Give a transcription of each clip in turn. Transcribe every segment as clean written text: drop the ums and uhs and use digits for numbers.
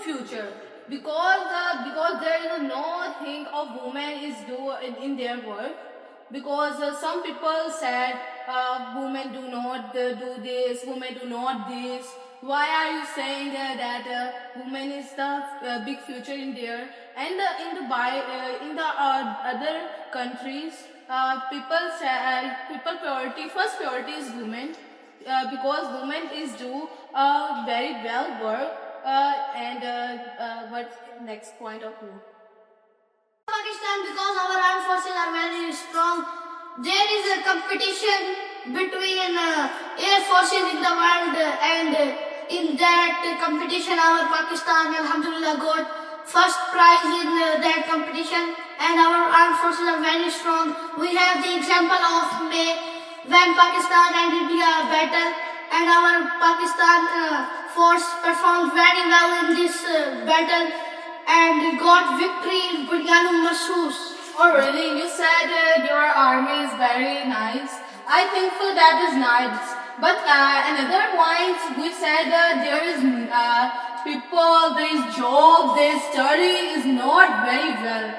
future, because there is no thing of women is do in their work, because some people said women do not do this, women do not this. Why are you saying that women is the big future in there? And in the other countries, people priority, first priority is women, because women is do very well work, and what's next point of view? Pakistan, because our armed forces are very strong. There is a competition between air forces in the world, and in that competition, our Pakistan, Alhamdulillah, got first prize in that competition, and our armed forces are very strong. We have the example of May, when Pakistan and India battle, and our Pakistan force performed very well in this battle and got victory in Bunyanu Mahsoos. Oh really? You said your army is very nice. I think so that is nice. But another point, we said there is people, there is job, there is study is not very well.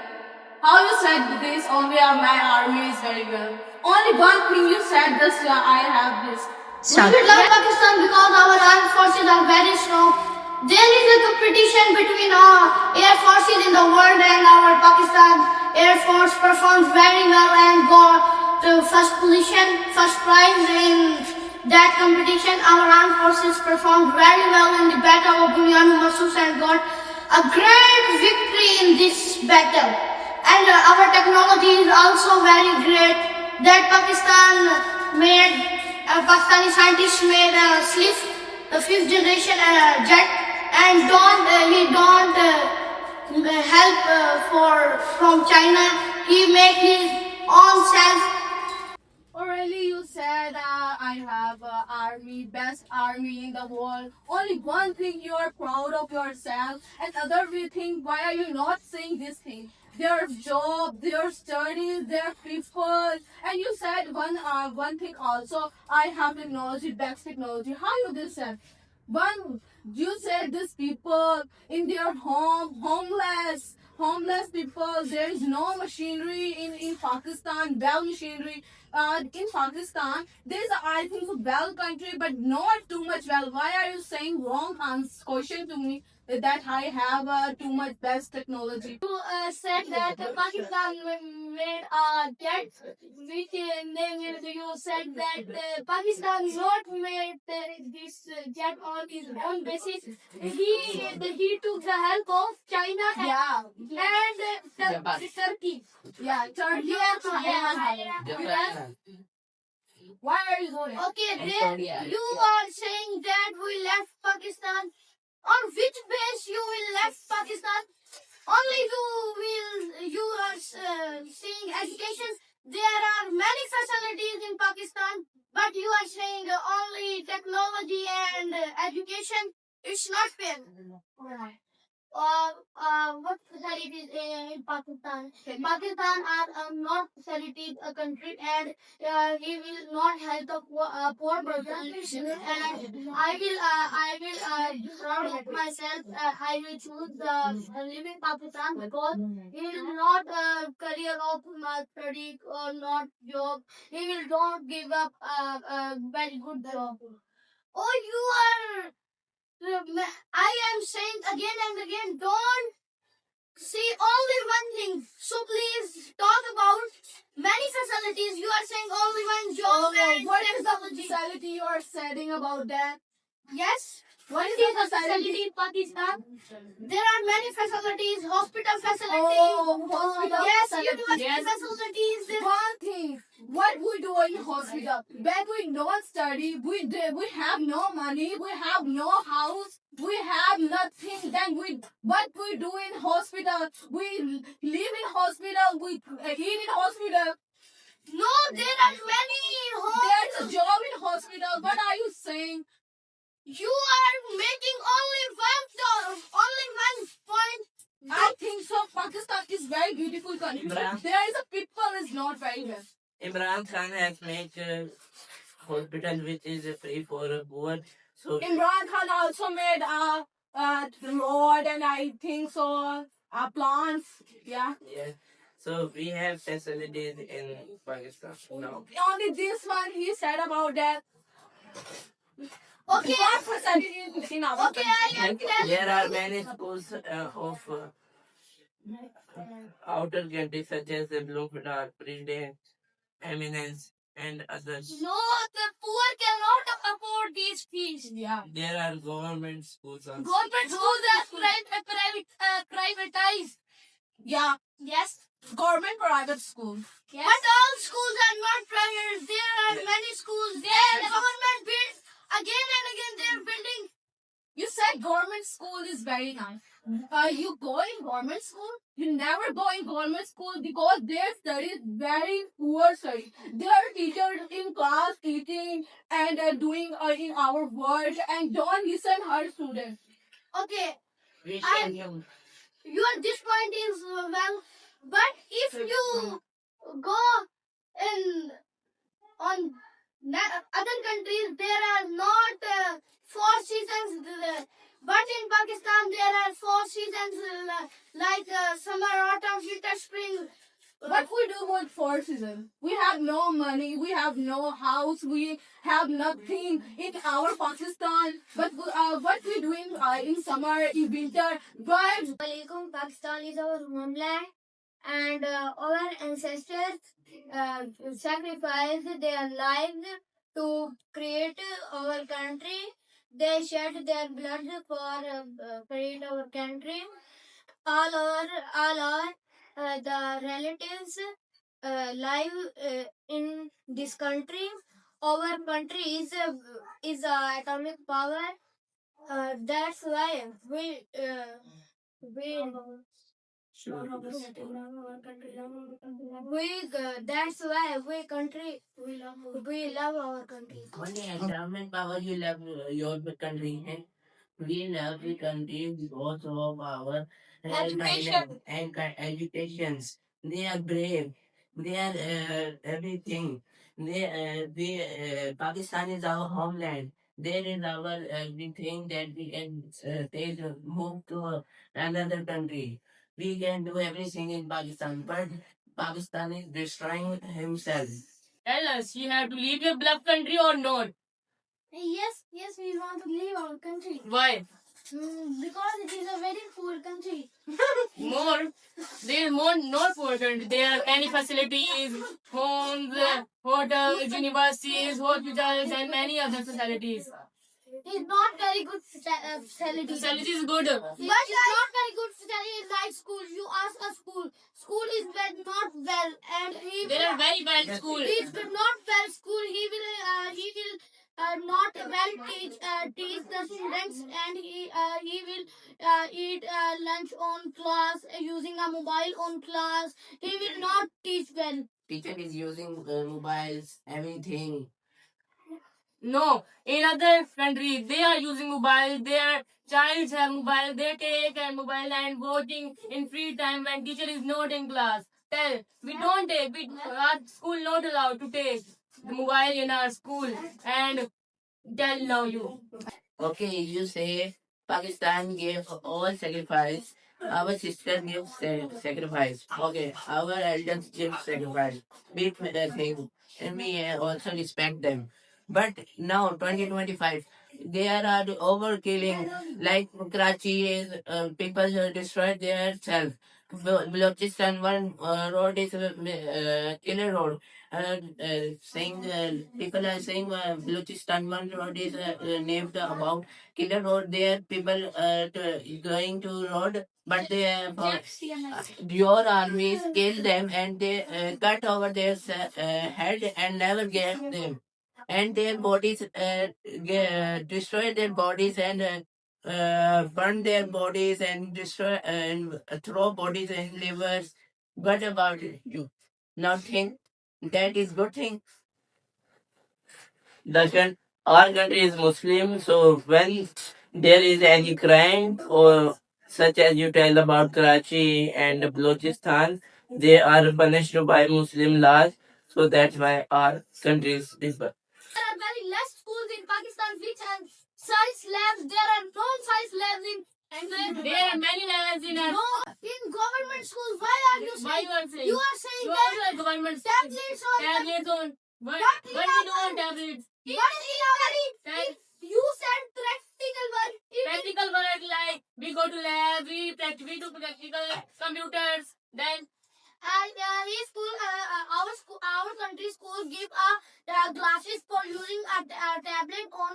How you said this? Only my army is very well. Only one thing you said this. I have this. We love Pakistan because our armed forces are very strong. There is a competition between our air forces in the world, and our Pakistan Air Force performs very well and got the first position, first prize in that competition. Our armed forces performed very well in the battle of Bunyanu Mahsoos and got a great victory in this battle. And our technology is also very great. That Pakistani scientists made a SLIF, the fifth generation jet, and he don't help from China. He make his own self. Oh really? You said I have army, best army in the world. Only one thing you are proud of yourself, and other we think, why are you not saying this thing? Their job, their studies, their people, and you said one thing also. I have technology, best technology. How you this said? One, you said these people in their homeless people. There is no machinery in Pakistan, well machinery. In Pakistan, there is I think a well country, but not too much well. Why are you saying wrong question to me that I have too much best technology? You said that Pakistan made a jet, which you said that Pakistan not made this jet on his own basis. He took the help of China and Turkey. Yeah, Turkey. Yeah. Why are you doing? Okay, then you are saying that we left Pakistan. On which base you will left Pakistan? Only you are seeing education. There are many facilities in Pakistan, but you are saying only technology and education. It's not fair. What facilities in Pakistan? Pakistan are not facilities a country, and he will not help the poor person. And I will proud of myself. I will choose the live in Pakistan because he will not career of my study or not job. He will not give up a very good job. Oh, you are. I am saying again and again, don't see only one thing. So please talk about many facilities. You are saying only one job. And What is the facility you are saying about that? yes. What is the facility in Pakistan? There are many facilities, hospital facilities. Oh, hospital Yes, facilities. university facilities. One thing, what we do in hospital, when we don't study, we have no money, we have no house, we have nothing. Then what we do in hospital, we live in hospital, we eat in hospital. No, there are many There's a job in hospital. What are you saying? You are making only one point. I think so. Pakistan is very beautiful country. There is a people is not very well. Imran Khan has made a hospital which is free for poor. So Imran Khan also made road, and I think so plants. Yeah. Yeah. So we have facilities in Pakistan now. Only this one he said about that. Okay. What facility in our Okay, country? I am tell. There are many schools of outer countries such as the Blue Star, President, Eminence, and others. No, the poor cannot afford these fees. Yeah. There are government schools also. Government schools are privatized. Yeah. Yes. Government private school. Yes. But all schools are not private. There are many schools. There, government builds again and again. They're building. You said government school is very nice. You go in government school? You never go in government school because their study is very poor study. Their teachers in class teaching and doing in our work and don't listen her students. Okay. We I- can use This point is well, but if you go in on other countries, there are not 4 seasons. But in Pakistan, there are 4 seasons like summer, autumn, winter, spring. What we do with 4 seasons? We have no money, we have no house, we have nothing in our Pakistan. But what we doing in summer, in winter, but Alaikum, Pakistan is our homeland, and our ancestors sacrificed their lives to create our country. They shed their blood for create our country. All our the relatives live in this country. Our country is a atomic power. That's why we that's why we love our country. only endowment power you love your country and we love the country because of our Education. educations. They are brave. They are everything. Pakistan is our homeland. There is our everything that we can take move to another country. We can do everything in Pakistan, but Pakistan is destroying himself. Tell us, you have to leave your beloved country or not? Yes, we want to leave our country. Why? Because it is a very poor country. More. There is more not poor country. There are many facilities, homes, hotels, universities, hospitals, and many other facilities. It's not very good facility. Facility is good. But it's not very good facility like school. You ask a school. School is not well, and he There are very bad schools. he's not well school. He will not well teach the students, and he will eat lunch on class using a mobile on class. He will not teach well. Teacher is using mobiles, everything. No, in other countries they are using mobile. Their childs have mobile. They take a mobile and watching in free time when teacher is not in class. Tell we don't take. Our school not allowed to take the mobile in our school and tell now you. Okay, you say Pakistan gave all sacrifice. Our sister gave sacrifice. Okay, our elders give sacrifice. Big thing, and we also respect them. But now 2025, there are overkilling. Like Karachi is people destroy their self. Balochistan one road is killer road. Saying people are saying Balochistan one road is named about killer road. There people going to road, but they your armies kill them and they cut over their head and never gave them and their bodies destroy their bodies and burn their bodies and destroy and throw bodies and livers. What about you? Nothing. That is good thing. Our country is Muslim, so when there is any crime or such as you tell about Karachi and Balochistan, they are punished by Muslim laws. So that's why our country is different. There are very less schools in Pakistan which have science labs. There are no science labs in There are many levels in no in government schools. Why are you Why saying? you are saying? You are saying You that also have government tablets on tablets on. But But we know on tablets. But in our Tab- you said practical work. Practical work like we go to lab, we do practical computers. Then His school, our country school give glasses for using a tablet on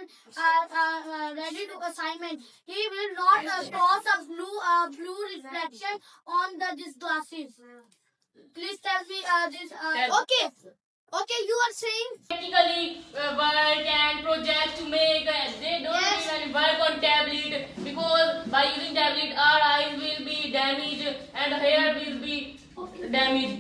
ready to assignment. He will not cause a blue reflection on these glasses. Please tell me this. Okay, okay. You are saying practically work and project to make. They don't Yes. even work on tablet because by using tablet our eyes will be damaged and hair will be damaged.